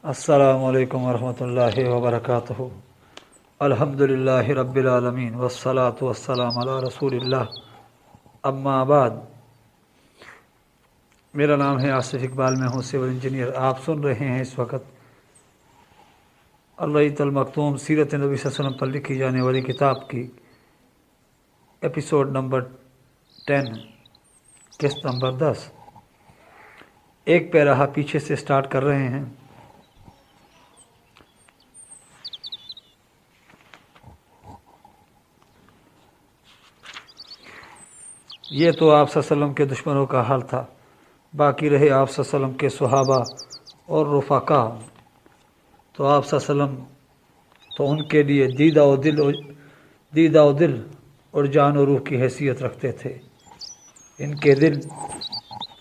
अस्सलामु अलैकुम वरहमतुल्लाहि वबरकातुहू। अल्हम्दुलिल्लाहि रब्बिल आलमीन वस्सलातु वस्सलामु अला रसूलिल्लाह। अम्मा बाद। मेरा नाम है आसिफ इकबाल, मैं हूँ सिविल इंजीनियर। आप सुन रहे हैं इस वक्त अल-रईत अल-मक्तूम सीरत नबी सल्लल्लाहु अलैहि वसल्लम पर लिखी जाने वाली किताब की एपिसोड नंबर 10, किस्त नंबर 10। एक पैराहा पीछे से स्टार्ट कर रहे हैं। ये तो आप सल्लल्लाहु के दुश्मनों का हाल था। बाकी रहे आप सल्लल्लाहु के सुहाबा और रफ़ाका, तो आप सल्लल्लाहु तो उनके लिए दीदा व दिल और जान और रूह की हैसियत रखते थे। इनके दिल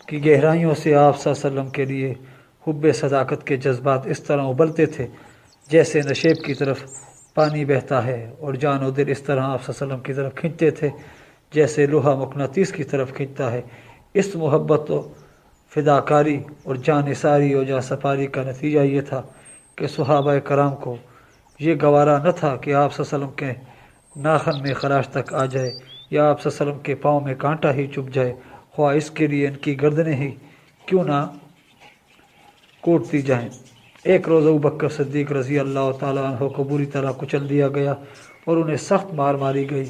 की गहराइयों से आप सल्लल्लाहु के लिए हुब्बे सदाकत के जज्बात इस तरह उबलते थे जैसे नशेब की तरफ पानी बहता है, और जान और दिल इस तरह आप सल्लल्लाहु की तरफ खींचते थे जैसे लोहा मकनातीस की तरफ खींचता है। इस मोहब्बत व फ़िदाकारी और जानिसारी और जासपारी का नतीजा ये था कि सहाबा कराम को ये गवारा न था कि आप सल्लल्लाहु के नाखन में खराश तक आ जाए या आप सल्लल्लाहु के पाँव में कांटा ही चुभ जाए, ख्वाह इसके लिए इनकी गर्दनें ही क्यों ना कोटती जाएं। एक रोज़ अबू बकर सिद्दीक़ रज़ी अल्लाह ताला अन्हु को बुरी तरह कुचल दिया गया और उन्हें सख्त मार मारी गई।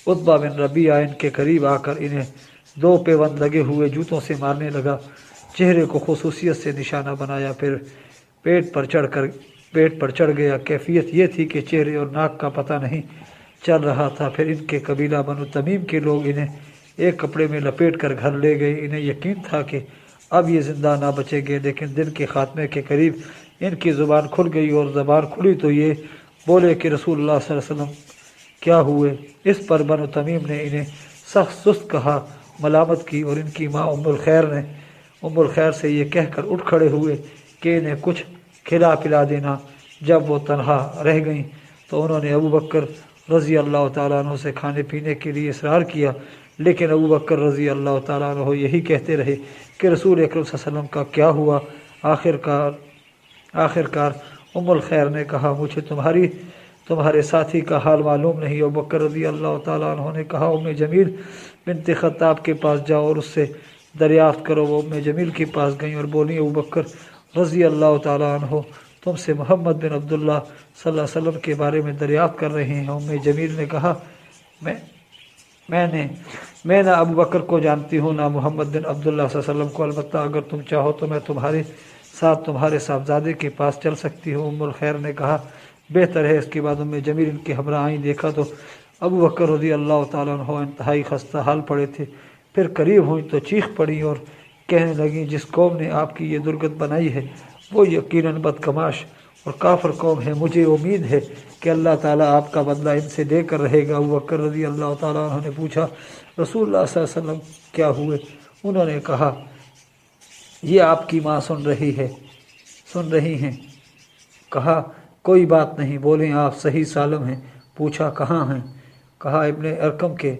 उत्बा बिन रबीआ इनके करीब आकर इन्हें दो पेवंद लगे हुए जूतों से मारने लगा। चेहरे को खुसूसियत से निशाना बनाया, फिर पेट पर चढ़ गया। कैफियत ये थी कि चेहरे और नाक का पता नहीं चल रहा था। फिर इनके कबीला बनु तमीम के लोग इन्हें एक कपड़े में लपेट कर घर ले गए। इन्हें यकीन था कि अब ये ज़िंदा ना बचेंगे, लेकिन दिन के ख़ात्मे के करीब इनकी ज़ुबान खुल गई, और ज़बान खुली तो ये बोले कि रसूलुल्लाह सल्लल्लाहु अलैहि वसल्लम क्या हुए। इस पर बनु तमीम ने इन्हें सख्त सुस्त कहा, मलामत की, और इनकी माँ उम्मुल खैर से ये कहकर उठ खड़े हुए कि इन्हें कुछ खिला पिला देना। जब वो तनहा रह गईं तो उन्होंने अबू बकर रज़ी अल्लाह ताला अन्हु से खाने पीने के लिए इसरार किया, लेकिन अबू बकर रज़ी अल्लाह ताला अन्हु यही कहते रहे कि रसूल अकरम सल्लल्लाहु अलैहि वसल्लम का क्या हुआ। आखिरकार उम्मुल खैर ने कहा, मुझे तुम्हारे साथी का हाल मालूम नहीं। अबू बकर रज़ी अल्लाह ताला अन्हु ने कहा, उम्मे जमील बिन्त ख़त्ताब के पास जाओ और उससे दरियाफ्त करो। वो उम्मे जमील के पास गईं और बोली, अबू बकर रज़ी अल्लाह ताला अन्हु तुमसे मोहम्मद बिन अब्दुल्लाह सल्लल्लाहु अलैहि वसल्लम के बारे में दरियाफ्त कर रहे हैं। उम्मे जमील ने कहा, मैं ना अबू बकर को जानती हूँ ना मोहम्मद बिन अब्दुल्लाह सल्लल्लाहु अलैहि वसल्लम को। अलबत्ता अगर तुम चाहो तो मैं तुम्हारे साथ तुम्हारे साहबजादे के पास चल सकती हूँ। उम्मुल खैर ने कहा, बेहतर है। इसके बाद उम्मे जमील इनके हमरा आई। देखा तो अबू बकर रज़ी अल्लाह ताला अन्हु इंतहाई खस्ता हाल पड़े थे। फिर करीब हुई तो चीख पड़ी और कहने लगी, जिस कौम ने आपकी ये दुर्गत बनाई है वो यकीनन बदकमाश और काफिर कौम है। मुझे उम्मीद है कि अल्लाह ताला आपका बदला इनसे लेकर रहेगा। अबू बकर रज़ी अल्लाह ताला अन्हु ने पूछा, रसूलुल्लाह सल्लल्लाहु अलैहि वसल्लम क्या हुए। उन्होंने कहा, ये आपकी माँ सुन रही हैं। कहा, कोई बात नहीं। बोले, आप सही सालम हैं। पूछा, कहाँ हैं। कहा, इब्ने अरकम के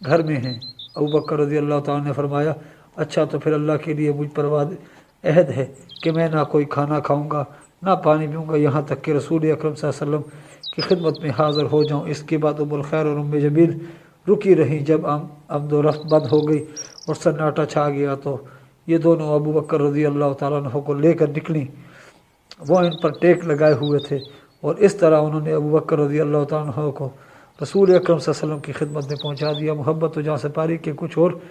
घर में हैं। अबू बकर रज़ी अल्लाह ताला ने फरमाया, अच्छा तो फिर अल्लाह के लिए मुझ पर अहद है कि मैं ना कोई खाना खाऊंगा ना पानी पीऊँगा यहाँ तक कि रसूल अकरम सल्लल्लाहु अलैहि वसल्लम की खिदमत में हाज़िर हो जाऊँ। इसके बाद उम्मुल खैर और उम्मे जमील रुकी रही। जब आमद व रफ्त बंद हो गई और सन्नाटा छा गया तो ये दोनों अबू बकर रज़ी अल्लाह ताला अन्हु को लेकर निकली। वो इन पर टेक लगाए हुए थे, और इस तरह उन्होंने अबू बकर रज़ी अल्लाह ताला अन्हु को रसूल अकरम सल्लल्लाहु अलैहि वसल्लम की खिदमत में पहुँचा दिया। मोहब्बत व जांसपारी के कुछ और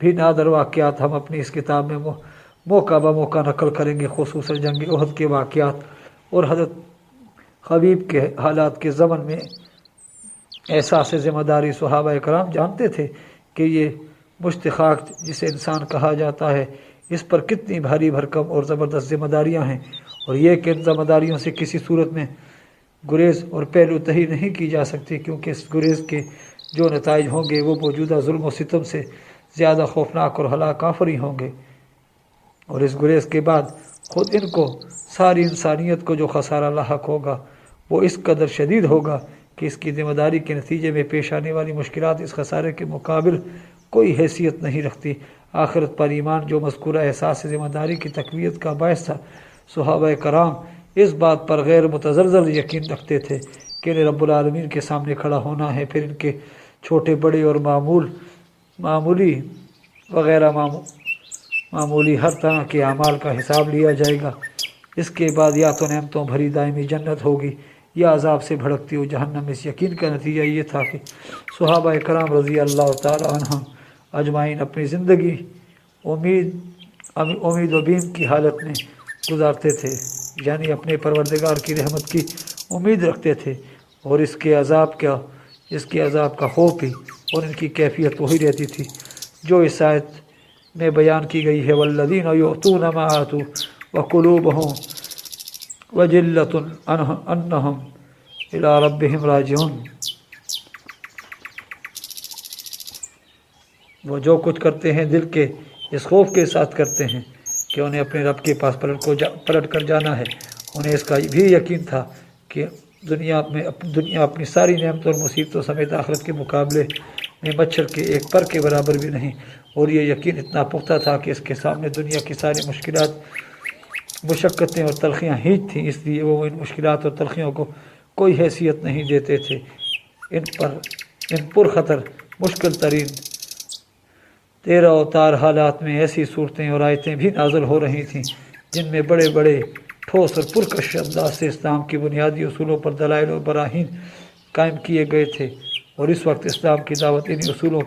भी नादर वाक़यात हम अपनी इस किताब में मौका ब मौका नकल करेंगे, खुसूसन जंग उहद के वाक़यात और हज़रत हबीब के हालात के ज़मन में एहसास ज़िम्मेदारी। सहाबा कराम जानते थे कि ये मुश्तिखाक जिसे इंसान कहा जाता है, इस पर कितनी भारी भरकम और ज़बरदस्त ज़िम्मेदारियाँ हैं, और ये कि इन ज़िम्मेदारियों से किसी सूरत में गुरेज़ और पहलू तही नहीं की जा सकती, क्योंकि इस गुरेज़ के जो नताइज होंगे वो मौजूदा जुल्म व सितम से ज़्यादा खौफनाक और हलाक आफरी होंगे। और इस गुरेज़ के बाद ख़ुद इनको सारी इंसानियत को जो खसारा लाहक होगा वो इस कदर शदीद होगा कि इसकी ज़िम्मेदारी के नतीजे में पेश आने वाली मुश्किलात इस खसारे के मुकाबिल कोई हैसियत नहीं रखती। आखिरत पर ईमान जो मज़कूरा एहसास ज़िम्मेदारी की तक़वियत का बायस था, صحابہ کرام اس بات پر غیر متزلزل یقین رکھتے تھے کہ انہیں رب العالمین کے سامنے کھڑا ہونا ہے، پھر ان کے چھوٹے بڑے اور معمولی وغیرہ معمولی ہر طرح کے اعمال کا حساب لیا جائے گا۔ اس کے بعد یا تو نعمتوں بھری دائمی جنت ہوگی یا عذاب سے بھڑکتی ہوئی جہنم۔ اس یقین کا نتیجہ یہ تھا کہ صحابہ کرام رضی اللہ تعالی عنہم اجمعین اپنی زندگی امید و بیم کی حالت میں گزارتے تھے، یعنی اپنے پروردگار کی رحمت کی امید رکھتے تھے، اور اس کے عذاب کا خوف بھی، اور ان کی کیفیت وہی رہتی تھی جو اس آیت میں بیان کی گئی ہے، والذین یؤتون ما آتوا وقلوبہم وجلۃ انہم الی ربہم راجعون۔ وہ جو کچھ کرتے ہیں دل کے اس خوف کے ساتھ کرتے ہیں کہ انہیں اپنے رب کے پاس پلٹ کر جانا ہے۔ انہیں اس کا بھی یقین تھا کہ دنیا اپنی ساری نعمتوں اور مصیبتوں سمیت آخرت کے مقابلے میں مچھر کے ایک پر کے برابر بھی نہیں، اور یہ یقین اتنا پختہ تھا کہ اس کے سامنے دنیا کی ساری مشکلات، مشقتیں اور تلخیاں ہیچ تھیں، اس لیے وہ ان مشکلات اور تلخیوں کو کوئی حیثیت نہیں دیتے تھے۔ ان پرخطر مشکل ترین تیرہ اوتار حالات میں ایسی صورتیں اور آیتیں بھی نازل ہو رہی تھیں جن میں بڑے بڑے ٹھوس اور پرکش انداز سے اسلام کی بنیادی اصولوں پر دلائل اور براہین قائم کیے گئے تھے، اور اس وقت اسلام کی دعوت انہی اصولوں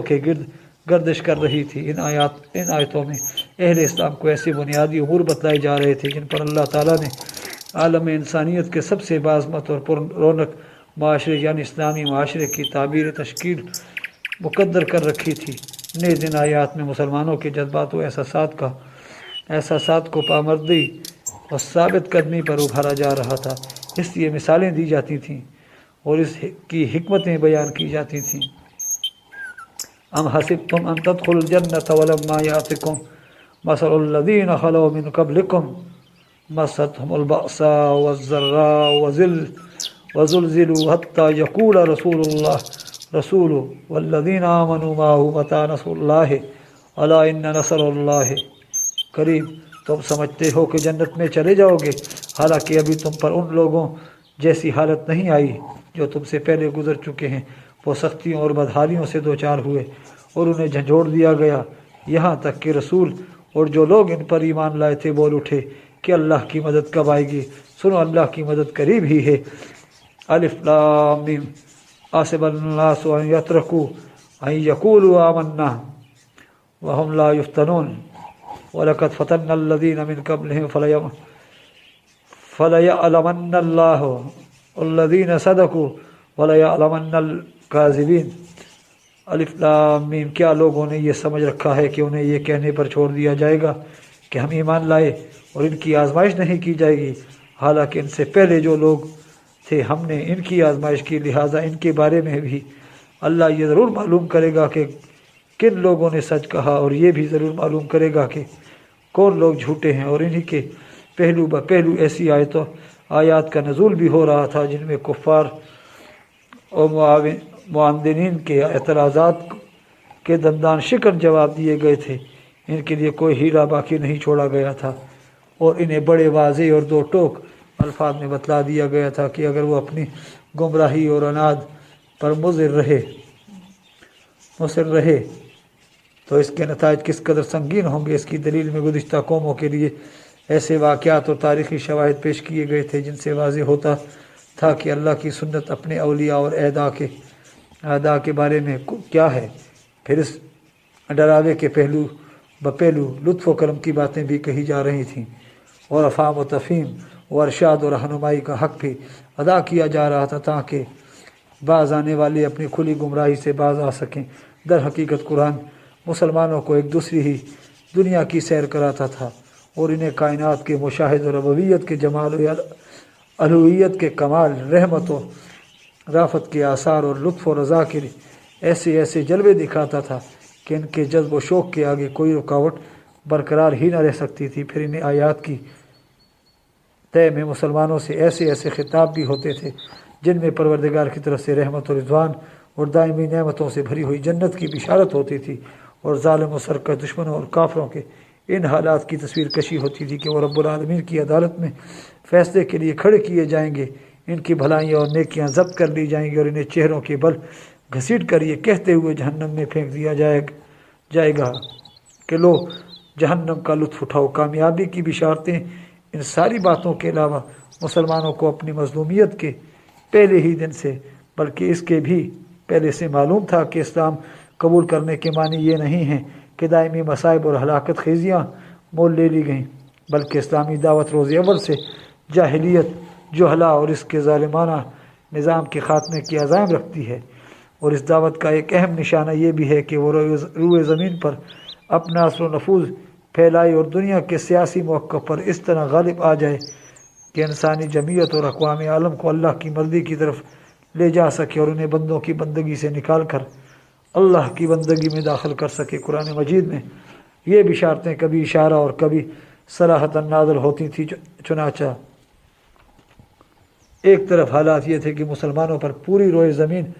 کے گرد گردش کر رہی تھی۔ ان آیتوں میں اہل اسلام کو ایسے بنیادی امور بتلائے جا رہے تھے جن پر اللہ تعالیٰ نے عالم انسانیت کے سب سے باعظمت اور پر رونق معاشرے یعنی اسلامی معاشرے کی تعبیر تشکیل مقدر کر رکھی تھی۔ نیز ان آیات میں مسلمانوں کے جذبات و احساسات کو پامردی اور ثابت قدمی پر ابھارا جا رہا تھا، اس لیے مثالیں دی جاتی تھیں اور اس کی حکمتیں بیان کی جاتی تھیں۔ ام حسبتم ان تدخلوا الجنة ولما يأتكم مثل الذين خلوا من قبلكم مستهم البأساء والضراء وزلزلوا حتى يقول رسول والذين آمنوا معه متى نصر الله الا ان نصر الله قریب۔ تم سمجھتے ہو کہ جنت میں چلے جاؤ گے، حالانکہ ابھی تم پر ان لوگوں جیسی حالت نہیں آئی جو تم سے پہلے گزر چکے ہیں۔ وہ سختیوں اور بدحالیوں سے دوچار ہوئے اور انہیں جھنجھوڑ دیا گیا، یہاں تک کہ رسول اور جو لوگ ان پر ایمان لائے تھے بول اٹھے کہ اللہ کی مدد کب آئے گی، سنو اللہ کی مدد قریب ہی ہے۔ الف لام میم حسب الناس ان یترکوا ان یقولوا آمنا وهم لا یفتنون وَلَقَدْ فَتَنَّا الَّذِينَ مِنْ قَبْلِهِمْ فَلَيَعْلَمَنَّ اللَّهُ الَّذِينَ صَدَقُوا وَلَيَعْلَمَنَّ الْكَاذِبِينَ۔ الف لام میم، کیا لوگوں نے یہ سمجھ رکھا ہے کہ انہیں یہ کہنے پر چھوڑ دیا جائے گا کہ ہم ایمان لائے اور ان کی آزمائش نہیں کی جائے گی، حالانکہ ان سے پہلے جو لوگ تھے ہم نے ان کی آزمائش کی، لہٰذا ان کے بارے میں بھی اللہ یہ ضرور معلوم کرے گا کہ کن لوگوں نے سچ کہا، اور یہ بھی ضرور معلوم کرے گا کہ کون لوگ جھوٹے ہیں۔ اور انہی کے پہلو بپہلو ایسی آیات کا نزول بھی ہو رہا تھا جن میں کفار اور معاندین کے اعتراضات کے دندان شکن جواب دیے گئے تھے۔ ان کے لیے کوئی ہیرا باقی نہیں چھوڑا گیا تھا، اور انہیں بڑے واضح اور دو ٹوک الفاظ میں بتلا دیا گیا تھا کہ اگر وہ اپنی گمراہی اور عناد پر مصر رہے تو اس کے نتائج کس قدر سنگین ہوں گے۔ اس کی دلیل میں گزشتہ قوموں کے لیے ایسے واقعات اور تاریخی شواہد پیش کیے گئے تھے جن سے واضح ہوتا تھا کہ اللہ کی سنت اپنے اولیاء اور اعداء کے بارے میں کیا ہے۔ پھر اس ڈراوے کے پہلو بپہلو لطف و کرم کی باتیں بھی کہی جا رہی تھیں، اور افہام و تفہیم و ارشاد و رہنمائی کا حق بھی ادا کیا جا رہا تھا تاکہ باز آنے والے اپنی کھلی گمراہی سے باز آ سکیں۔ در حقیقت قرآن مسلمانوں کو ایک دوسری ہی دنیا کی سیر کراتا تھا، اور انہیں کائنات کے مشاہد و ربویت کے جمال و الوہیت کے کمال، رحمت و رافت کے آثار اور لطف و رضا کے ایسے جلوے دکھاتا تھا کہ ان کے جذب و شوق کے آگے کوئی رکاوٹ برقرار ہی نہ رہ سکتی تھی۔ پھر انہیں آیات کی طے میں مسلمانوں سے ایسے خطاب بھی ہوتے تھے جن میں پروردگار کی طرف سے رحمت و رضوان اور دائمی نعمتوں سے بھری ہوئی جنت کی بشارت ہوتی تھی، اور ظالم و سرکش دشمنوں اور کافروں کے इन हालात की तस्वीर कशी होती थी कि वो रब्बुल आलमीन की अदालत में फ़ैसले के लिए खड़े किए जाएंगे, इनकी भलाइयाँ और नेकियां जब्त कर ली जाएंगी और इन्हें चेहरों के बल घसीट कर ये कहते हुए जहन्नम में फेंक दिया जाएगा कि लो जहन्नम का लुत्फ़ उठाओ। कामयाबी की बिशारतें इन सारी बातों के अलावा मुसलमानों को अपनी मज़लूमियत के पहले ही दिन से बल्कि इसके भी पहले से मालूम था कि इस्लाम कबूल करने के मानी ये नहीं हैं कि दायमी मसाइब और हलाकत खेजियाँ मोल ले ली गईं, बल्कि इस्लामी दावत रोज़ अव्वल से जाहिलियत, जुहला और इसके ज़ालिमाना निज़ाम के ख़ात्मे की अज़ाम रखती है। और इस दावत का एक अहम निशाना ये भी है कि वो रूए ज़मीन पर अपना असर व नफूज़ फैलाए और दुनिया के सियासी मौक़िफ़ पर इस तरह गालिब आ जाए कि इंसानी जमीयत और अक़वाम आलम को अल्लाह की मर्ज़ी की तरफ ले जा सके और उन्हें बंदों की बंदगी से निकाल कर अल्लाह की बंदगी में दाखिल कर सके। कुरान मजीद में ये बिशारतें कभी इशारा और कभी सराहतन नाज़िल होती थी। चुनाचा एक तरफ हालात ये थे कि मुसलमानों पर पूरी रोए ज़मीन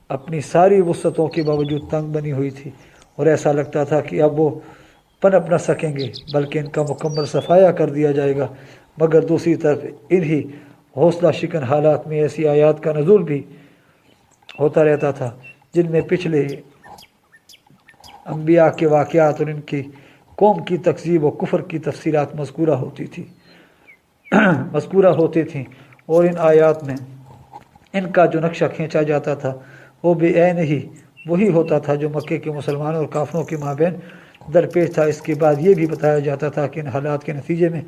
अपनी सारी वुसअतों के बावजूद तंग बनी हुई थी और ऐसा लगता था कि अब वो पनप न सकेंगे बल्कि इनका मुकम्मल सफाया कर दिया जाएगा। मगर दूसरी तरफ इन्हीं हौसला शिकन हालात में ऐसी आयात का नज़ूल भी होता रहता था जिनमें पिछले अंबिया के वाक़यात और इनकी कौम की तकज़ीब व कुफ़र की तफसीलात मज़कूरा होती थीं और इन आयात में इनका जो नक्शा खींचा जाता था वो बेऐन ही वही होता था जो मक्के के मुसलमानों और काफिरों के माबैन दरपेश था। इसके बाद ये भी बताया जाता था कि इन हालात के नतीजे में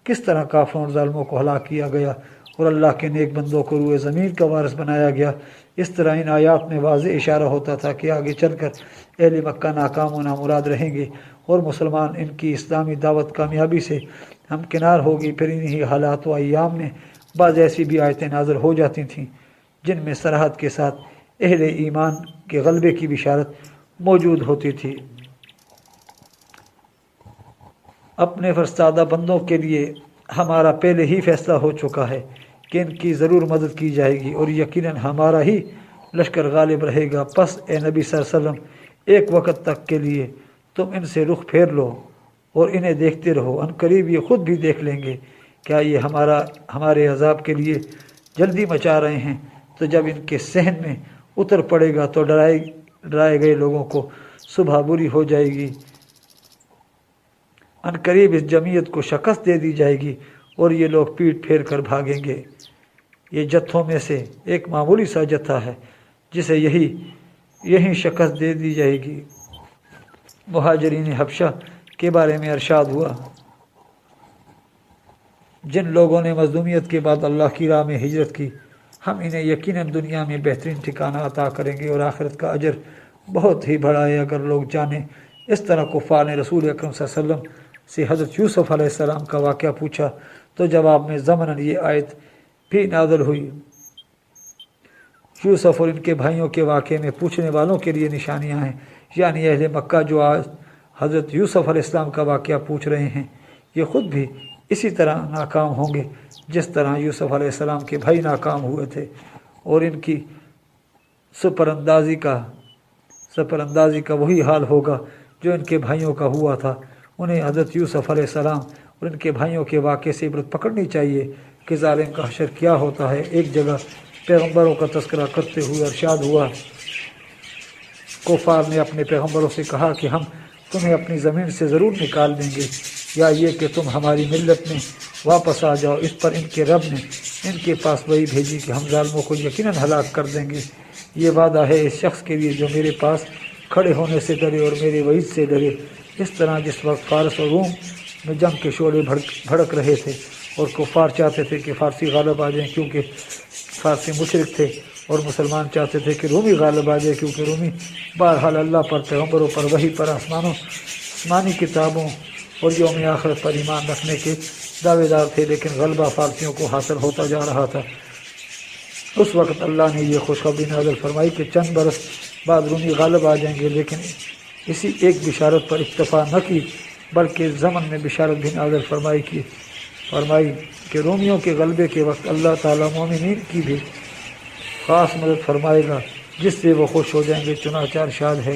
किस तरह काफिरों और ज़ालिमों को हलाक किया गया और अल्लाह के नेक बंदों को रूए ज़मीन का वारिस बनाया गया। इस तरह इन आयात में वाज़ेह इशारा होता था कि आगे चलकर अहले मक्का नाकाम व नामुराद रहेंगे और मुसलमान इनकी इस्लामी दावत कामयाबी से हमकिनार होगी। फिर इन्हीं हालात व अय्याम में बाज़ ऐसी भी आयतें नाज़िल हो जाती थीं जिनमें सराहत के साथ अहले ईमान के गलबे की बिशारत मौजूद होती थी। अपने फरस्तादा बंदों के लिए हमारा पहले ही फैसला हो चुका है कि इनकी ज़रूर मदद की जाएगी और यकीनन हमारा ही लश्कर गालिब रहेगा। पस ए नबी सल्लल्लाहु अलैहि वसल्लम एक वक्त तक के लिए तुम इनसे रुख फेर लो और इन्हें देखते रहो, अनकरीब ये ख़ुद भी देख लेंगे। क्या ये हमारे अज़ाब के लिए जल्दी मचा रहे हैं? तो जब इनके सहन में उतर पड़ेगा तो डराए गए लोगों को सुबह बुरी हो जाएगी। अनकरीब इस जमीयत को शिकस्त दे दी जाएगी और ये लोग पीठ फेर कर भागेंगे। ये जत्थों में से एक मामूली सा जत्था है जिसे यही शिकस्त दे दी जाएगी। मुहाजिरीन हबशा के बारे में इरशाद हुआ, जिन लोगों ने मज़लूमियत के बाद अल्लाह की राह में हिजरत की, हम इन्हें यकीनन दुनिया में बेहतरीन ठिकाना अता करेंगे और आखिरत का अजर बहुत ही बड़ा है। अगर लोग जाने इस तरह कुफ़ार ने रसूल अकरम सल्लल्लाहु अलैहि वसल्लम से हज़रत यूसुफ़ अलैहिस्सलाम का वाक़या पूछा तो जवाब में ज़मनन ये आयत भी नाज़िल हुई। यूसुफ़ और इनके भाइयों के वाक़े में पूछने वालों के लिए निशानियाँ हैं, यानी अहले मक्का जो आज हज़रत यूसुफ़ अलैहिस्सलाम का वाक़या पूछ रहे हैं, ये ख़ुद भी इसी तरह नाकाम होंगे जिस तरह यूसुफ़ अलैहिस्सलाम के भाई नाकाम हुए थे और इनकी सफरअंदाज़ी का वही हाल होगा जो इनके भाइयों का हुआ था। उन्हें हज़रत यूसुफ़ अलैहिस्सलाम और इनके भाइयों के वाक़े से इबरत पकड़नी चाहिए कि ज़ालिम का हशर क्या होता है। एक जगह पैगम्बरों का तज़किरा करते हुए इरशाद हुआ, कुफ़ार ने अपने पैगम्बरों से कहा कि हम तुम्हें अपनी ज़मीन से ज़रूर निकाल देंगे या ये कि तुम हमारी मिल्लत में वापस आ जाओ। इस पर इनके रब ने इनके पास वही भेजी कि हम ज़ालिमों को यकीनन हलाक कर देंगे। ये वादा है इस शख्स के लिए जो मेरे पास खड़े होने से डरे और मेरे वईद से डरे। इस तरह जिस वक्त फ़ारस और रूम में जंग के शोले भड़क रहे थे और कुफ़ार चाहते थे कि फ़ारसी गालिब आ जाएँ क्योंकि फ़ारसी मुशरिक थे और मुसलमान चाहते थे कि रूमी गालिब आ जाए क्योंकि रूमी बहरहाल अल्लाह पर, पैगम्बरों पर, वही पर, आसमानी किताबों और यौम आखिरत पर ईमान रखने के दावेदार थे, लेकिन गलबा फ़ारसियों को हासिल होता जा रहा था। उस वक्त अल्लाह ने यह खुशखबरी नाज़िल फरमाई कि चंद बरस बाद रूमी गालिब आ जाएंगे, लेकिन इसी एक बिशारत पर इक्तफ़ा न की बल्कि ज़मन में बिशारत भी नाज़िल फरमाई कि रोमियों के गलबे के वक्त अल्लाह ताला मोमिनीन की भी ख़ास मदद फरमाएगा जिससे वो खुश हो जाएंगे। चुनांचे इरशाद है,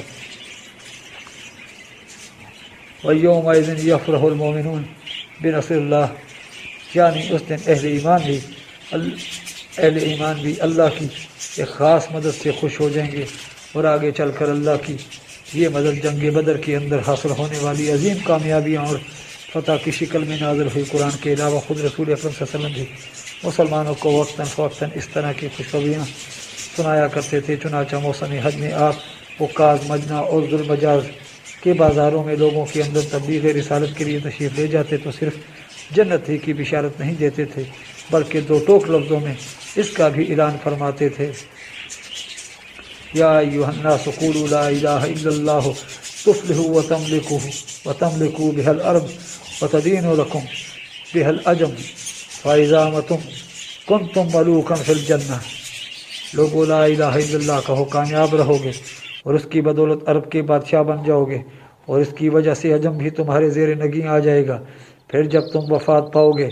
وَيَوْمَئِذٍ يَفْرَحُ الْمُؤْمِنُونَ بِنَصْرِ اللَّهِ، یعنی اس دن اہل ایمان بھی اللہ کی ایک خاص مدد سے خوش ہو جائیں گے، اور آگے چل کر اللہ کی یہ مدد جنگ بدر کے اندر حاصل ہونے والی عظیم کامیابیاں اور فتح کی شکل میں نازل ہوئی۔ قرآن کے علاوہ خود رسول اکرم صلی اللہ علیہ وسلم بھی مسلمانوں کو وقتاً فوقتاً اس طرح کی خوشخبریاں سنایا کرتے تھے۔ چنانچہ موسم حج میں آپ عکاظ، مجنہ اور ذوالمجاز کے بازاروں میں لوگوں کے اندر تبلیغ رسالت کے لیے تشریف لے جاتے تو صرف جنت ہی کی بشارت نہیں دیتے تھے، بلکہ دو ٹوک لفظوں میں اس کا بھی اعلان فرماتے تھے، یا ایھا الناس قولوا لا الہ الا اللہ تفلحوا وتملکوا بها الارض وتدین لکم بها الاجم فاذا متم کنتم ملوکا فی الجنہ۔ لوگو لا الہ الا اللہ کہو، کامیاب رہو گے اور اس کی بدولت عرب کے بادشاہ بن جاؤ گے، اور اس کی وجہ سے عجم بھی تمہارے زیر نگیں آ جائے گا۔ پھر جب تم وفات پاؤ گے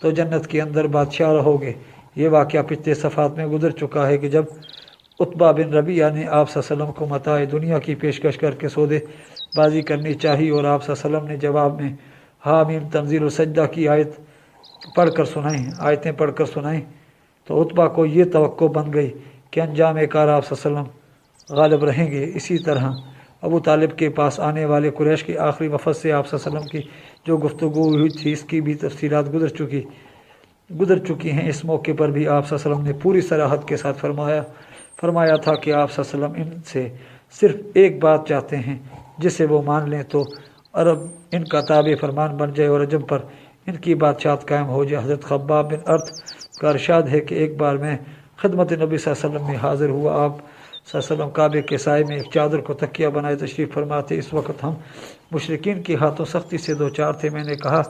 تو جنت کے اندر بادشاہ رہو گے۔ یہ واقعہ پچھلے صفحات میں گزر چکا ہے کہ جب عتبہ بن ربیعہ نے آپ صلی اللہ علیہ وسلم کو متاع دنیا کی پیشکش کر کے سودے بازی کرنی چاہی، اور آپ صلی اللہ علیہ وسلم نے جواب میں حامیم تنزیل السجدہ کی آیتیں پڑھ کر سنائیں تو عتبہ کو یہ توقع بن گئی کہ انجام کار آپ صلی اللہ علیہ وسلم غالب رہیں گے۔ اسی طرح ابو طالب کے پاس آنے والے قریش کے آخری وفد سے آپ صلی اللہ علیہ وسلم کی جو گفتگو ہوئی تھی، اس کی بھی تفصیلات گزر چکی ہیں۔ اس موقع پر بھی آپ صلی اللہ علیہ وسلم نے پوری صراحت کے ساتھ فرمایا تھا کہ آپ صلی اللہ علیہ وسلم ان سے صرف ایک بات چاہتے ہیں، جسے وہ مان لیں تو عرب ان کا تابع فرمان بن جائے اور عجم پر ان کی بادشاہت قائم ہو جائے۔ حضرت خباب بن ارت کا ارشاد ہے کہ ایک بار میں خدمت نبی صلی اللہ علیہ وسلم میں حاضر ہوا۔ آپ صلی اللہ علیہ وسلم کعبے کے سائے میں ایک چادر کو تکیہ بنائے تشریف فرماتے۔ اس وقت ہم مشرکین کے ہاتھوں سختی سے دو چار تھے۔ میں نے کہا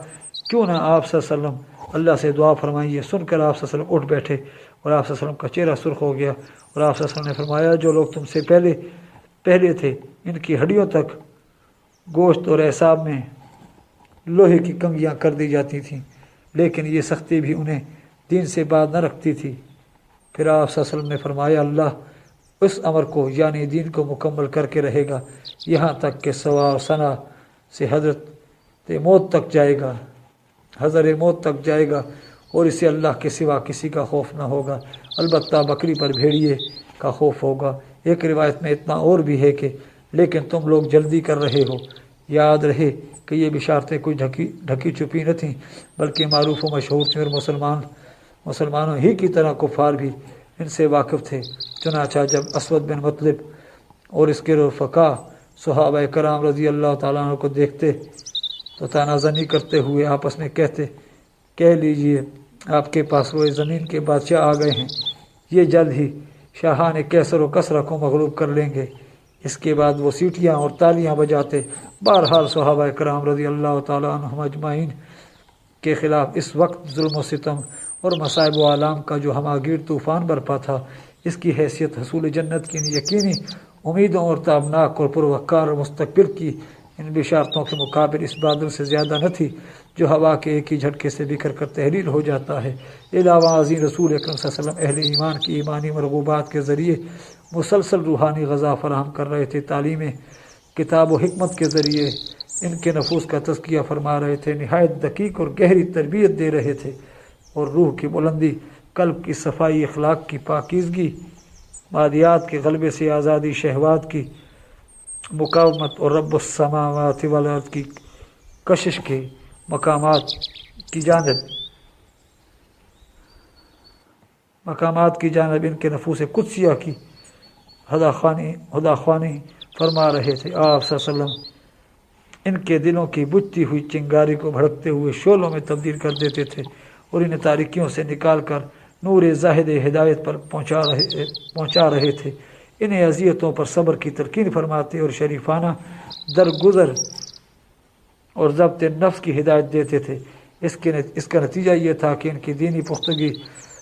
کیوں نہ آپ صلی اللہ علیہ وسلم اللہ سے دعا فرمائیے۔ سن کر آپ صلی اللہ علیہ وسلم اٹھ بیٹھے اور آپ صلی اللہ علیہ وسلم کا چہرہ سرخ ہو گیا، اور آپ صلی اللہ علیہ وسلم نے فرمایا، جو لوگ تم سے پہلے تھے ان کی ہڈیوں تک گوشت اور اعصاب میں لوہے کی کنگیاں کر دی جاتی تھیں، لیکن یہ سختی بھی انہیں دین سے باز نہ رکھتی تھی۔ پھر آپ صلی اللہ علیہ وسلم نے فرمایا، اللہ اس امر کو یعنی دین کو مکمل کر کے رہے گا یہاں تک کہ سوا و ثنا سے حضرت موت تک جائے گا، اور اسے اللہ کے سوا کسی کا خوف نہ ہوگا، البتہ بکری پر بھیڑیے کا خوف ہوگا۔ ایک روایت میں اتنا اور بھی ہے کہ لیکن تم لوگ جلدی کر رہے ہو۔ یاد رہے کہ یہ بشارتیں کوئی ڈھکی چھپی نہ تھیں، بلکہ معروف و مشہور تھیں، اور مسلمانوں ہی کی طرح کفار بھی ان سے واقف تھے۔ چنانچہ جب اسود بن مطلب اور اس کے رفقا صحابہ کرام رضی اللہ تعالیٰ عنہ کو دیکھتے تو تنازعنی کرتے ہوئے آپس میں کہہ لیجئے، آپ کے پاس روئے زمین کے بادشاہ آ گئے ہیں، یہ جلد ہی شاہان کیسر و کسرا کو مغلوب کر لیں گے۔ اس کے بعد وہ سیٹیاں اور تالیاں بجاتے بہرحال صحابہ کرام رضی اللہ تعالیٰ عنہم اجمعین کے خلاف اس وقت ظلم و ستم اور مصائب و آلام کا جو ہماگیر طوفان برپا تھا، اس کی حیثیت حصول جنت کی یقینی امیدوں اور تابناک اور پروقار اور مستقبل کی ان بشارتوں کے مقابل اس بادل سے زیادہ نہ تھی جو ہوا کے ایک ہی جھٹکے سے بکھر کر تحریر ہو جاتا ہے۔ علاوہ عظیم رسول اکرم صلی اللہ علیہ وسلم اہل ایمان کی ایمانی مرغوبات کے ذریعے مسلسل روحانی غذا فراہم کر رہے تھے، تعلیم کتاب و حکمت کے ذریعے ان کے نفوس کا تزکیہ فرما رہے تھے، نہایت دقیق اور گہری تربیت دے رہے تھے، اور روح کی بلندی، قلب کی صفائی، اخلاق کی پاکیزگی، مادیات کے غلبے سے آزادی، شہوات کی مقاومت اور رب السماوات والارض کی کشش کے مقامات کی جانب ان کے نفوس قدسیہ کی خداخوانی فرما رہے تھے۔ آپ صلی اللہ علیہ وسلم ان کے دلوں کی بجھتی ہوئی چنگاری کو بھڑکتے ہوئے شعلوں میں تبدیل کر دیتے تھے، اور انہیں تاریکیوں سے نکال کر نور زاہد ہدایت پر پہنچا رہے تھے۔ انہیں اذیتوں پر صبر کی تلقین فرماتے اور شریفانہ درگزر اور ضبط نفس کی ہدایت دیتے تھے۔ اس کا نتیجہ یہ تھا کہ ان کی دینی پختگی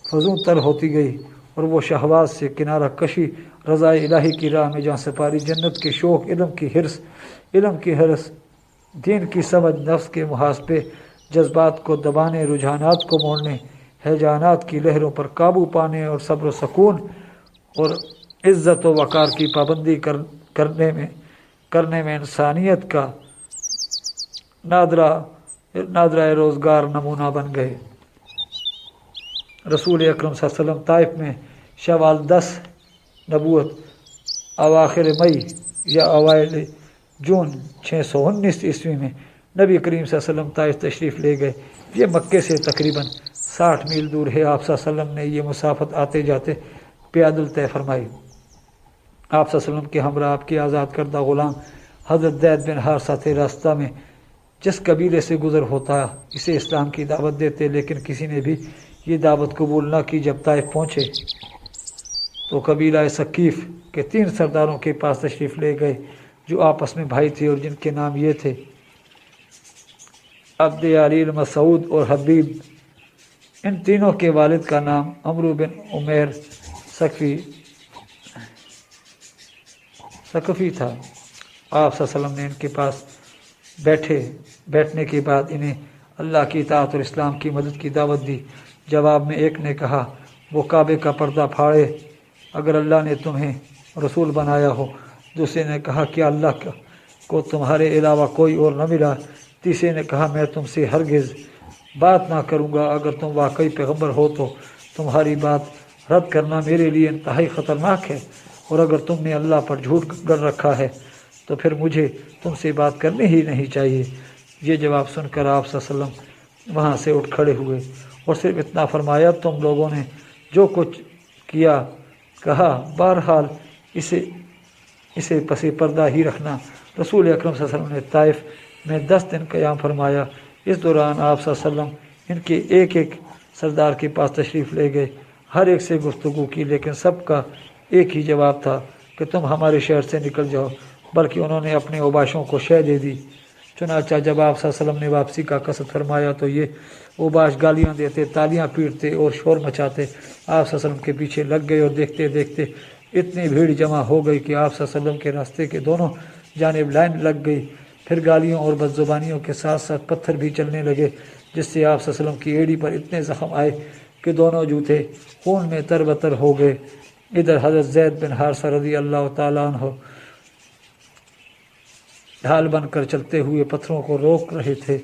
فزوں تر ہوتی گئی، اور وہ شہوات سے کنارہ کشی، رضائے الہی کی راہ میں جان سپاری، جنت کے شوق، علم کی حرص، دین کی سمجھ، نفس کے محاسبے، جذبات کو دبانے، رجحانات کو موڑنے، ہیجانات کی لہروں پر قابو پانے، اور صبر و سکون اور عزت و وقار کی پابندی کرنے میں انسانیت کا नादरा रोज़गार नमूना बन गए। रसूल अकरम सल्लल्लाहु अलैहि वसल्लम ताइफ में शवाल 10 नबूवत अवाखिर मई या अवाइल जून 619 ईस्वी में नबी करीम सल्लल्लाहु अलैहि वसल्लम ताइफ तशरीफ़ ले गए। ये मक्के से तकरीबन 60 मील दूर है। आप सल्लल्लाहु अलैहि वसल्लम ने ये मुसाफत आते जाते पैदल तय फरमाई। आप सल्लल्लाहु अलैहि वसल्लम के हमरा आपके आज़ाद करदा ग़ुलाम हज़रत ज़ैद बिन हारिसा थे। रास्ता में जिस कबीले से गुज़र होता इसे इस्लाम की दावत देते, लेकिन किसी ने भी ये दावत कबूल न की। जब ताइफ पहुँचे तो कबीला सकीफ़ के 3 सरदारों के पास तशरीफ़ ले गए जो आपस में भाई थे और जिनके नाम ये थे अब्द यारील, मसूद और हबीब। इन तीनों के वालिद का नाम अमरू बिन उमैर सकफ़ी था। आप सल्लल्लाहु अलैहि वसल्लम ने इनके पास बैठने के बाद इन्हें अल्लाह की इताअत और इस्लाम की मदद की दावत दी। जवाब में एक ने कहा, वो काबे का पर्दा फाड़े अगर अल्लाह ने तुम्हें रसूल बनाया हो। दूसरे ने कहा, क्या अल्लाह को तुम्हारे अलावा कोई और न मिला। तीसरे ने कहा, मैं तुमसे हरगिज़ बात ना करूँगा। अगर तुम वाकई पैगम्बर हो तो तुम्हारी बात रद्द करना मेरे लिए इंतहाई ख़तरनाक है, और अगर तुमने अल्लाह पर झूठ गढ़ रखा है तो फिर मुझे तुमसे बात करनी ही नहीं चाहिए। ये जवाब सुनकर आप सल्लल्लाहु अलैहि वसल्लम वहाँ से उठ खड़े हुए और सिर्फ इतना फरमाया, तुम लोगों ने जो कुछ किया कहा, बहरहाल इसे पसे पर्दा ही रखना। रसूल अकरम सल्लल्लाहु अलैहि वसल्लम ने ताइफ में 10 दिन क़याम फरमाया। इस दौरान आप सल्लल्लाहु अलैहि वसल्लम इनके एक एक सरदार के पास तशरीफ़ ले गए। हर एक से गुफ्तगू की, लेकिन सबका एक ही जवाब था कि तुम हमारे शहर से निकल जाओ, बल्कि उन्होंने अपने ओबाशों को शह दे दी। चुनांचे जब आप सल्लल्लाहु अलैहि वसल्लम ने वापसी का कसद फरमाया तो ये ओबाश गालियाँ देते, तालियाँ पीटते और शोर मचाते आप सल्लल्लाहु अलैहि वसल्लम के पीछे लग गए, और देखते देखते इतनी भीड़ जमा हो गई कि आप सल्लल्लाहु अलैहि वसल्लम के रास्ते के दोनों जानिब लाइन लग गई। फिर गालियों और बदज़ुबानियों के साथ साथ पत्थर भी चलने लगे, जिससे आप सल्लल्लाहु अलैहि वसल्लम की एड़ी पर इतने ज़ख्म आए कि दोनों जूते खून में तरबतर हो गए। इधर हज़रत ज़ैद बिन हारिसा रज़ी अल्लाह तआला अन्हु ढाल बनकर चलते हुए पत्थरों को रोक रहे थे,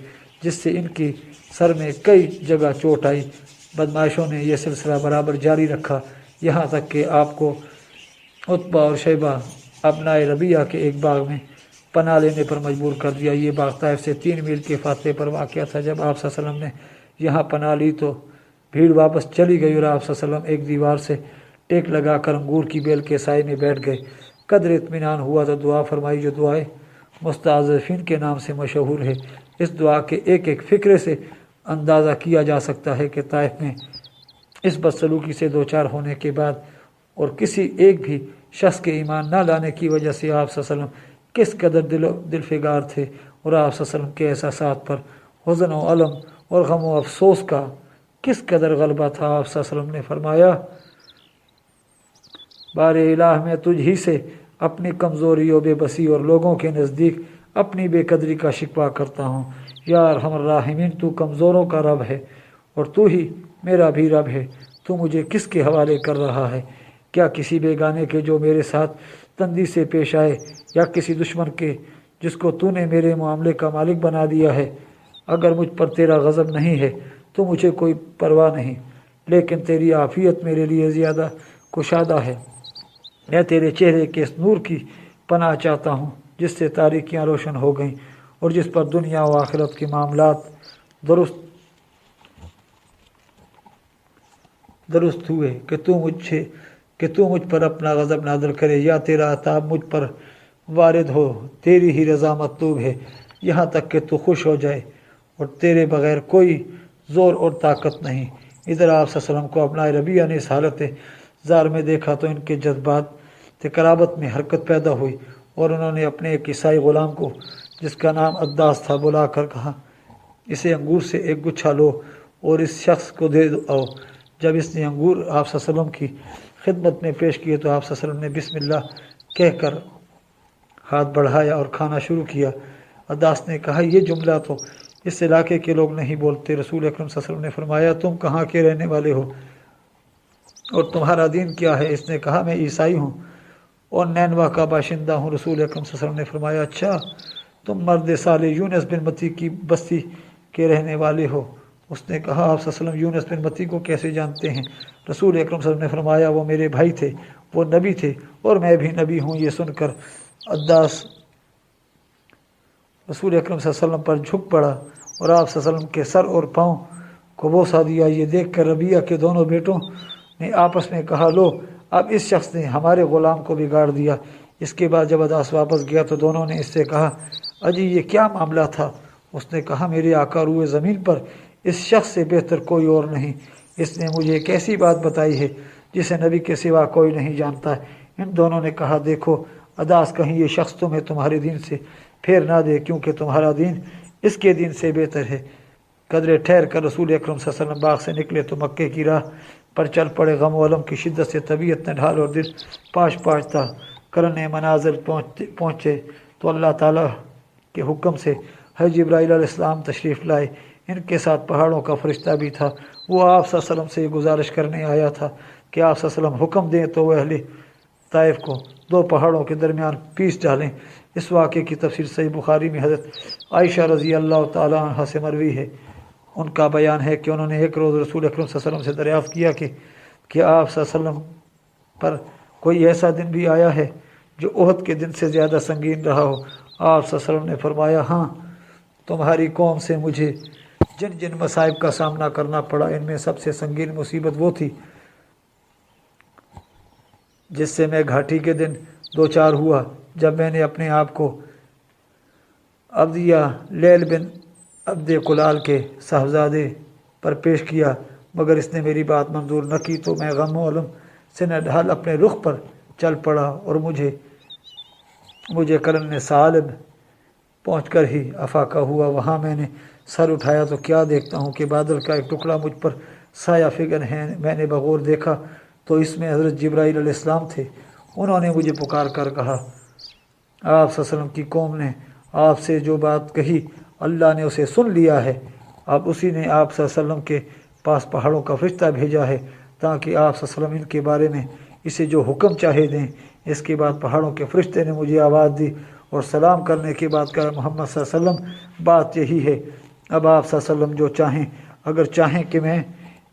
जिससे इनकी सर में कई जगह चोट आई। बदमाशों ने यह सिलसिला बराबर जारी रखा, यहाँ तक कि आपको उत्बा और शैबा अबनाए रबिया के एक बाग में पनाह लेने पर मजबूर कर दिया। ये बाग ताइफ से 3 मील के फासले पर वाक़या था। जब आप सल्लल्लाहु अलैहि वसल्लम ने यहाँ पनाह ली तो भीड़ वापस चली गई और आप सल्लल्लाहु अलैहि वसल्लम एक दीवार से टेक लगाकर अंगूर की बेल के साए में बैठ गए। कदर इत्मीनान हुआ तो दुआ फरमाई, जो दुआए मुस्ताज़िफ़ीन के नाम से मशहूर है। इस दुआ के एक एक फ़िक्रे से अंदाज़ा किया जा सकता है कि ताइफ में इस बदसलूकी से दो चार होने के बाद और किसी एक भी शख्स के ईमान न लाने की वजह से आप सल्लल्लाहु अलैहि वसल्लम किस कदर दिलफिगार थे, और आप सल्लल्लाहु अलैहि वसल्लम के एहसासात पर हुज़्न व अलम और गम व अफसोस का किस कदर गलबा था। आप सल्लल्लाहु अलैहि वसल्लम ने फरमाया, बारे इलाह मैं तुझ ही से अपनी कमज़ोरी व बेबसी और लोगों के नज़दीक अपनी बेकदरी का शिकवा करता हूँ। यार हमर राहिमीन, तू कमज़ोरों का रब है और तू ही मेरा भी रब है। तू मुझे किसके हवाले कर रहा है? क्या किसी बेगाने के जो मेरे साथ तंदी से पेश आए, या किसी दुश्मन के जिसको तूने मेरे मामले का मालिक बना दिया है? अगर मुझ पर तेरा गज़ब नहीं है तो मुझे कोई परवाह नहीं, लेकिन तेरी आफ़ियत मेरे लिए ज़्यादा कुशादा है। मैं तेरे चेहरे के इस नूर की पनाह चाहता हूँ जिससे तारीकियाँ रोशन हो गईं और जिस पर दुनिया व आखिरत के मामलात दुरुस्त हुए, कि तू मुझ पर अपना गज़ब नाज़िल करे या तेरा अताब मुझ पर वारिद हो। तेरी ही रज़ा मतलूब है, यहाँ तक कि तू खुश हो जाए, और तेरे बग़ैर कोई ज़ोर और ताकत नहीं। इधर आप सल्लल्लाहु अलैहि वसल्लम को अपना रबिया ने इस हालत ज़ार में देखा तो इनके जज्बात कराबत में हरकत पैदा हुई, और उन्होंने अपने एक ईसाई ग़ुलाम को जिसका नाम अद्दास था बुला कर कहा, इसे अंगूर से एक गुच्छा लो और इस शख्स को दे दो। जब इसने अंगूर आप सल्लल्लाहु अलैहि वसल्लम की खिदमत में पेश किए तो आप सल्लल्लाहु अलैहि वसल्लम ने बिस्मिल्लाह कहकर हाथ बढ़ाया और खाना शुरू किया। अद्दास ने कहा, यह जुमला तो इस इलाके के लोग नहीं बोलते। रसूल अकरम सल्लल्लाहु अलैहि वसल्लम ने फरमाया, तुम कहाँ के रहने वाले हो और तुम्हारा दीन क्या है? इसने कहा, मैं ईसाई हूँ और नैनवा का बाशिंदा हूँ। रसूल अकरम सल्लल्लाहु अलैहि वसल्लम ने फरमाया, अच्छा तुम मर्द साले यूनुस बिन मत्ती की बस्ती के रहने वाले हो। उसने कहा, आप सल्लल्लाहु अलैहि वसल्लम यूनुस बिन मत्ती को कैसे जानते हैं? रसूल अकरम सल्लल्लाहु अलैहि वसल्लम ने फरमाया, वो मेरे भाई थे, वो नबी थे और मैं भी नबी हूँ। ये सुनकर अद्दास रसूल अकरम सल्लल्लाहु अलैहि वसल्लम पर झुक पड़ा और आप सल्लल्लाहु अलैहि वसल्लम के सर और पाँव को बोसा दिया। ये देखकर रबिया के दोनों बेटों ने आपस में कहा, लो अब इस शख्स ने हमारे ग़ुलाम को बिगाड़ दिया। इसके बाद जब अदास वापस गया तो दोनों ने इससे कहा, अजी ये क्या मामला था? उसने कहा, मेरे आका रूए ज़मीन पर इस शख्स से बेहतर कोई और नहीं। इसने मुझे एक ऐसी बात बताई है जिसे नबी के सिवा कोई नहीं जानता। इन दोनों ने कहा, देखो अदास कहीं ये शख्स तुम्हें तुम्हारे दीन से फेर ना दे, क्योंकि तुम्हारा दीन इसके दीन से बेहतर है। कदरे ठहर कर रसूल अकरम सल्लल्लाहु अलैहि वसल्लम बाग से निकले तो मक्के की राह पर चल पड़े। गम व अलम की शिद्दत से तबीयत ने ढाल और दिल पाश पाश था। करने मनाजिल पहुँचे तो अल्लाह ताला के हुक्म से हज़रत जिब्राईल अलैहिस्सलाम तशरीफ़ लाए। इनके साथ पहाड़ों का फरिश्ता भी था। वो आप सल्लल्लाहु अलैहि वसल्लम से गुजारिश करने आया था कि आप सल्लल्लाहु अलैहि वसल्लम हुक्म दें तो वह अहले ताइफ को दो पहाड़ों के दरमियान पीस डालें। इस वाक़े की तफसीर सही बुखारी में हज़रत आयशा रज़ी अल्लाह ताला अन्हा से मरवी है। उनका बयान है कि उन्होंने एक रोज़ रसूल अकरम सल्लल्लाहु अलैहि वसल्लम से दरियाफ़्त किया कि आप सल्लल्लाहु अलैहि वसल्लम पर कोई ऐसा दिन भी आया है जो ओहद के दिन से ज़्यादा संगीन रहा हो? आप सल्लल्लाहु अलैहि वसल्लम ने फरमाया, हाँ, तुम्हारी कौम से मुझे जिन जिन मसाइब का सामना करना पड़ा, इनमें सबसे संगीन मुसीबत वो थी जिससे मैं घाटी के दिन दो चार हुआ, जब मैंने अपने आप को अब्दिया लैल बिन अब्द कुलाल के साहबजादे पर पेश किया, मगर इसने मेरी बात मंजूर न की तो मैं गम व अलम से नढाल अपने रुख पर चल पड़ा और मुझे करन सालिब पहुँच कर ही अफाका हुआ। वहाँ मैंने सर उठाया तो क्या देखता हूँ कि बादल का एक टुकड़ा मुझ पर साया फिगन है। मैंने बगौर देखा तो इसमें हज़रत जिब्राईल अलैहिस्सलाम थे। उन्होंने मुझे पुकार कर कहा, आप सल्लल्लाहु अलैहि वसल्लम की कौम ने आपसे जो बात कही अल्लाह ने उसे सुन लिया है। अब उसी ने आप सल्लल्लाहु अलैहि वसल्लम के पास पहाड़ों का फरिश्ता भेजा है ताकि आप सल्लल्लाहु अलैहि वसल्लम इनके बारे में इसे जो हुक्म चाहे दें। इसके बाद पहाड़ों के फरिश्ते ने मुझे आवाज़ दी और सलाम करने के बाद कहा, मोहम्मद सल्लल्लाहु अलैहि वसल्लम बात यही है। अब आप सल्लल्लाहु अलैहि वसल्लम जो चाहें, अगर चाहें कि मैं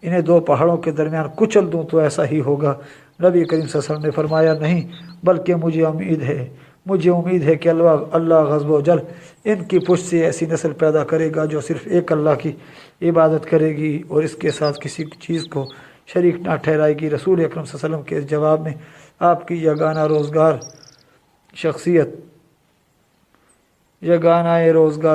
इन्हें दो पहाड़ों के दरमियान कुचल दूं तो ऐसा ही होगा। नबी करीम सल्लल्लाहु अलैहि वसल्लम ने फरमाया, नहीं, बल्कि मुझे उम्मीद है कि अल्लाह ग़ज़ब व जल इनकी पुष्ट से ऐसी नस्ल पैदा करेगा जो सिर्फ़ एक अल्लाह की इबादत करेगी और इसके साथ किसी चीज़ को शरीक ना ठहराएगी। रसूल अकरम सल्लल्लाहु अलैहि वसल्लम के इस जवाब में आपकी यगाना रोज़गार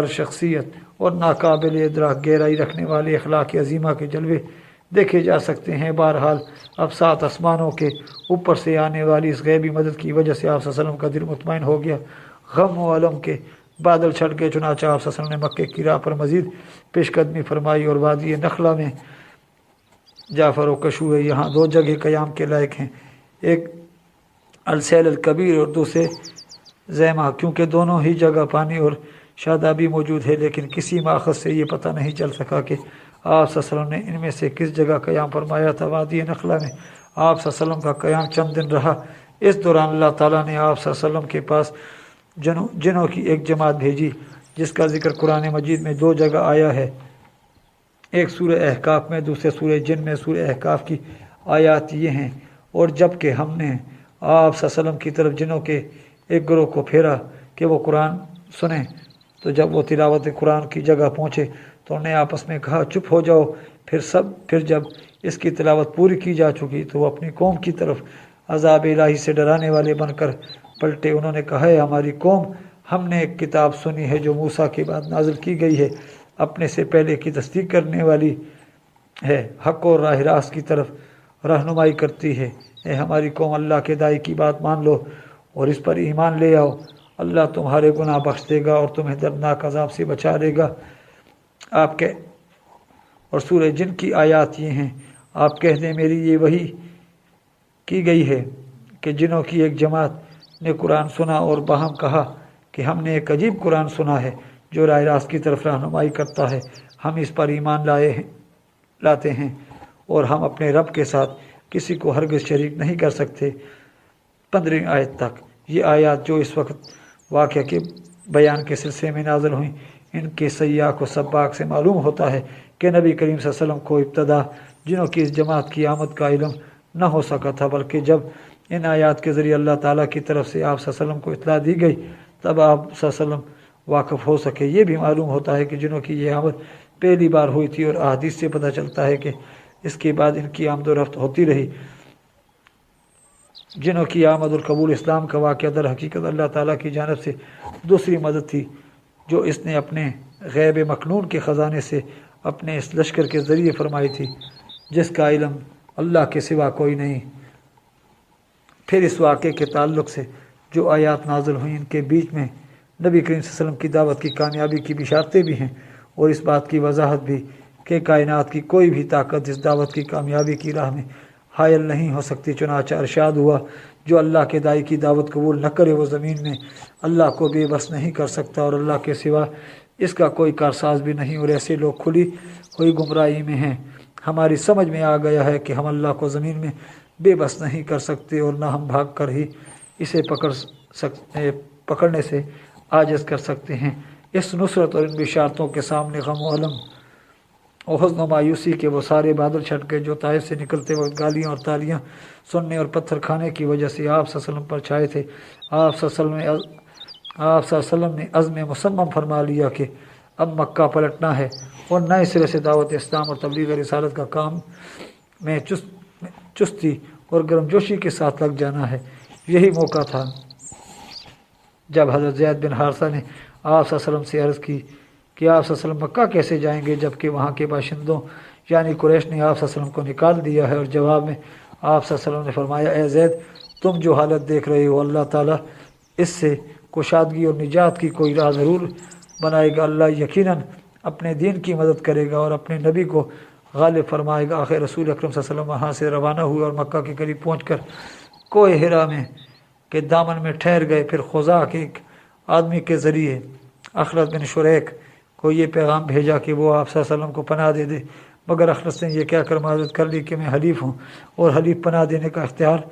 शख्सियत और नाकाबिल इदराक गहराई रखने वाले अखलाक अज़ीमा के जलवे देखे जा सकते हैं। बहरहाल अब 7 आसमानों के ऊपर से आने वाली इस गैबी मदद की वजह से आप सल्लल्लाहु अलैहि वसल्लम का दिल मुतमईन हो गया। गम व अलम के बादल छट गए। चुनांचे आप सल्लल्लाहु अलैहि वसल्लम ने मक्के की राह पर मज़ीद पेशकदमी फरमाई और वादी नखला में जाफ़र व कशूए यहाँ 2 जगह क़याम के लायक हैं, एक अलसैल अल कबीर और दूसरे ज़ैमा, क्योंकि दोनों ही जगह पानी और शादाबी मौजूद है, लेकिन किसी माखज़ से ये पता नहीं चल सका कि आप सल्लल्लाहु अलैहि वसल्लम ने इनमें से किस जगह क़याम फरमाया था। वादी नखला में आप सल्लल्लाहु अलैहि वसल्लम का क़याम चंद दिन रहा। इस दौरान अल्लाह ताला ने आप सल्लल्लाहु अलैहि वसल्लम के पास जिनों की एक जमात भेजी जिसका जिक्र कुरान मजीद में 2 जगह आया है, एक सूरह अहकाफ में, दूसरे सूरह जिन में। सूरह अहकाफ की आयात ये हैं, और जबकि हमने आप सल्लल्लाहु अलैहि वसल्लम की तरफ जिनों के एक ग्रोह को फेरा कि वो कुरान सुने, तो जब वो तिलावत कुरान की जगह पहुँचे तो उन्हें आपस में कहा, चुप हो जाओ। फिर जब इसकी तिलावत पूरी की जा चुकी तो वो अपनी कौम की तरफ अज़ाब इलाही से डराने वाले बनकर पलटे। उन्होंने कहा, है हमारी कौम, हमने एक किताब सुनी है जो मूसा के बाद नाजिल की गई है, अपने से पहले की तस्दीक करने वाली है, हक़ और राह रास्त की तरफ रहनुमाई करती है। ए हमारी कौम, अल्लाह के दाई की बात मान लो और इस पर ईमान ले आओ। अल्लाह तुम्हारे गुनाह बख्श देगा और तुम्हें दर्दनाक अज़ाब से बचा लेगा। और सूरह जिन की आयात ये हैं, आप कह दें मेरी ये वही की गई है कि जिनों की एक जमात ने कुरान सुना और बाहम कहा कि हमने एक अजीब कुरान सुना है जो राह रास्त की तरफ रहनुमाई करता है, हम इस पर ईमान लाते हैं और हम अपने रब के साथ किसी को हरगिज़ शरीक नहीं कर सकते। 15वीं आयत तक ये आयत जो इस वक्त वाक़या के बयान के सिलसिले में नाज़िल हुई। इनके सय्याक व सब्बाक से मालूम होता है कि नबी करीम सल्लल्लाहु अलैहि वसल्लम को इब्तदा जिनों की इस जमात की आमद का इल्म न हो सका था, बल्कि जब इन आयात के ज़रिए अल्लाह ताला की तरफ से आप सल्लल्लाहु अलैहि वसल्लम को इत्तला दी गई तब आप सल्लल्लाहु अलैहि वसल्लम वाक़िफ़ हो सके। ये भी मालूम होता है कि जिनों की ये आमद पहली बार हुई थी, और अहादीस से पता चलता है कि इसके बाद इनकी आमद रफ्त होती रही। जिनों की आमद और कबूल इस्लाम का वाक़या दर हकीकत अल्लाह ताला की जानब से दूसरी मदद थी जो इसने अपने गैब मकनून के ख़जाने से अपने इस लश्कर के ज़रिए फरमाई थी, जिसका इल्म अल्लाह के सिवा कोई नहीं। फिर इस वाक़े के ताल्लुक़ से जो आयात नाज़िल हुई, इनके बीच में नबी करीम सल्लल्लाहु अलैहि वसल्लम की दावत की कामयाबी की बिशारतें भी हैं और इस बात की वजाहत भी कि कायनात की कोई भी ताकत इस दावत की कामयाबी की राह में हायल नहीं हो सकती। चुनांचे इरशाद हुआ, जो अल्लाह के दाई की दावत कबूल न करे वो ज़मीन में अल्लाह को बेबस नहीं कर सकता और अल्लाह के सिवा इसका कोई कारसाज भी नहीं, और ऐसे लोग खुली हुई गुमराही में हैं। हमारी समझ में आ गया है कि हम अल्लाह को ज़मीन में बेबस नहीं कर सकते और न हम भाग कर ही इसे पकड़ने से आजिज़ कर सकते हैं। इस नुसरत और इन बिशारतों के सामने गम व अलम और हुज़्न व मायूसी के वो सारे बादल छट गए जो ताइफ से निकलते वक्त गालियाँ और तालियाँ सुनने और पत्थर खाने की वजह से आप सल्लल्लाहु अलैहि वसल्लम पर छाए थे। आप सल्लल्लाहु अलैहि वसल्लम ने अज़्म मुसम्मम फरमा लिया कि अब मक्का पलटना है और नए सिरे से दावत इस्लाम और तबलीग रिसालत का काम में चुस्ती और गर्मजोशी के साथ लग जाना है। यही मौका था जब हज़रत ज़ैद बिन हारिसा ने आप सल्लल्लाहु अलैहि वसल्लम से अर्ज़ की कि आप सल्लल्लाहु अलैहि वसल्लम मक्का कैसे जाएंगे जबकि वहाँ के बाशिंदों यानी कुरैश ने आप सल्लल्लाहु अलैहि वसल्लम को निकाल दिया है। और जवाब में आप सल्लल्लाहु अलैहि वसल्लम ने फरमाया, ए ज़ैद, तुम जो हालत देख रहे हो अल्लाह ताला इससे कुशादगी और निजात की कोई राह ज़रूर बनाएगा। अल्लाह यकीनन अपने दीन की मदद करेगा और अपने नबी को गालिब फरमाएगा। आखिर रसूल अकरम सल्लल्लाहु अलैहि वसल्लम वहाँ से रवाना हुए और मक्का के करीब पहुँचकर कोए हिरा में के दामन में ठहर गए। फिर खुज़ा के एक आदमी के ज़रिए अखरस बिन शुरैक को ये पैगाम भेजा कि वो आप सल्लल्लाहु अलैहि वसल्लम को पनाह दे दे, मगर अखरस ने यह क्या कर माज़रत कर ली कि मैं हलीफ हूँ और हलीफ पनाह देने का इख्तियार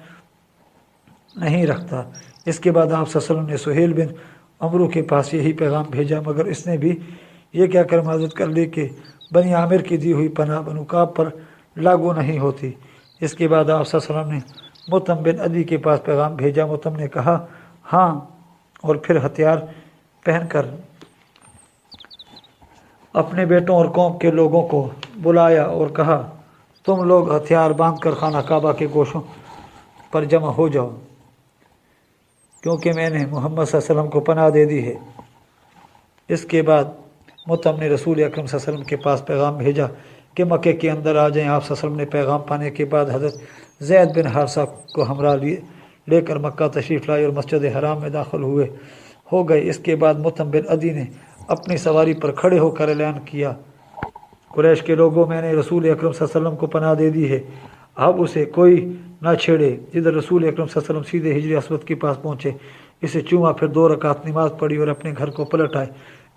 नहीं रखता। इसके बाद आप सल्लल्लाहु अलैहि वसल्लम ने सुहेल बिन अमरू के पास यही पैगाम भेजा, मगर इसने भी ये क्या कर माज़रत कर ली कि बनी आमिर की दी हुई पनाह बनु काब पर लागू नहीं होती। इसके बाद आप सल्लल्लाहु अलैहि वसल्लम ने मुतम बिन अदी के पास पैगाम भेजा। मुतम ने कहा हाँ, और फिर हथियार पहनकर अपने बेटों और कौम के लोगों को बुलाया और कहा, तुम लोग हथियार बांधकर खाना काबा के गोशों पर जमा हो जाओ, क्योंकि मैंने मोहम्मद सल्लल्लाहु अलैहि वसल्लम को पनाह दे दी है। इसके बाद मुतम ने रसूल अकरम सल्लल्लाहु अलैहि वसल्लम के पास पैगाम भेजा कि मक्के के अंदर आ जाएं। आप सल्लल्लाहु अलैहि वसल्लम ने पैगाम पाने के बाद हज़रत ज़ैद बिन हारिसा को हमरा लेकर मक्का तशरीफ़ लाए और मस्जिद हराम में दाखिल हो गए। इसके बाद मुतम बिन अदी ने अपनी सवारी पर खड़े होकर ऐलान किया, कुरैश के लोगों, मैंने रसूल अकरम सल्लल्लाहु अलैहि वसल्लम को पनाह दे दी है, अब उसे कोई ना छेड़े। जिधर रसूल अकरम सल्लल्लाहु अलैहि वसल्लम सीधे हिजर अस्वद के पास पहुँचे, इसे चूमा, फिर 2 रकात नमाज पढ़ी और अपने घर को पलट आए।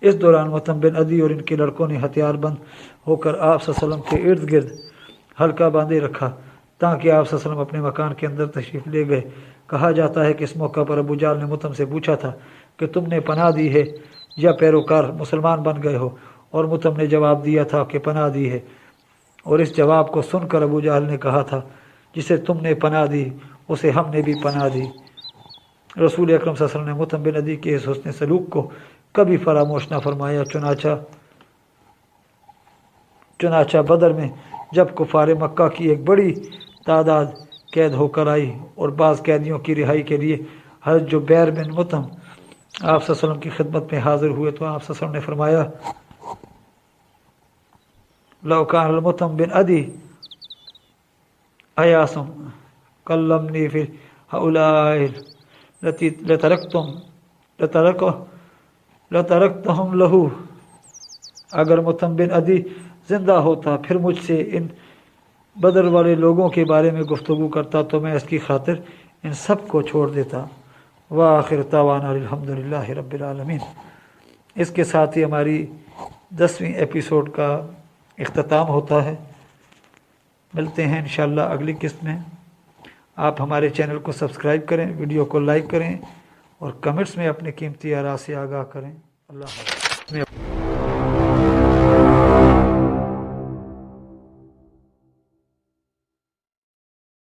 इस दौरान मुतम बिन अदी और इनके लड़कों ने हथियार बंद होकर आप सल्लल्लाहु अलैहि वसल्लम के इर्द गिर्द हल्का बांधे रखा ताकि आप सल्लल्लाहु अलैहि वसल्लम अपने मकान के अंदर तशरीफ़ ले गए। कहा जाता है कि इस मौका पर अबू जाल ने मुतम से पूछा था कि तुमने पनाह दी है या पैरोकार मुसलमान बन गए हो, और मुतम ने जवाब दिया था कि पनाह दी है। और इस जवाब को सुनकर अबू जाहल ने कहा था, जिसे तुमने पनाह दी उसे हमने भी पनाह दी। रसूल अकरम सल्लल्लाहु अलैहि वसल्लम ने मुतम बिन अदी के इस हुस्न सलूक को कभी फरामोश न फरमाया। चुनाचा बदर में जब कुफार मक्का की एक बड़ी तादाद कैद होकर आई और बाज़ कैदियों की रिहाई के लिए हज़रत जुबैर बिन मुतम आप सल्लल्लाहु अलैहि वसल्लम की खिदमत में हाजिर हुए, तो आप सल्लल्लाहु अलैहि वसल्लम ने फरमाया, लौ कान मुतम बिन अदी अयासुम कल्लमनी फिर हउलाइल लतरकतहुम लहू, अगर मुतम बिन अदी जिंदा होता फिर मुझसे इन बदर वाले लोगों के बारे में गुफ्तगू करता तो मैं इसकी खातिर इन सब को छोड़ देता। व आखिर तावाना अल्हम्दुलिल्लाहि रब्बिल आलमीन। इसके साथ ही हमारी 10वीं एपिसोड का इख्तिताम होता है। मिलते हैं इंशाअल्लाह अगली किस्त में। आप हमारे चैनल को सब्सक्राइब करें, वीडियो को लाइक करें اور کمنٹس میں اپنی قیمتی آراء سے آگاہ کریں۔ اللہ حافظ۔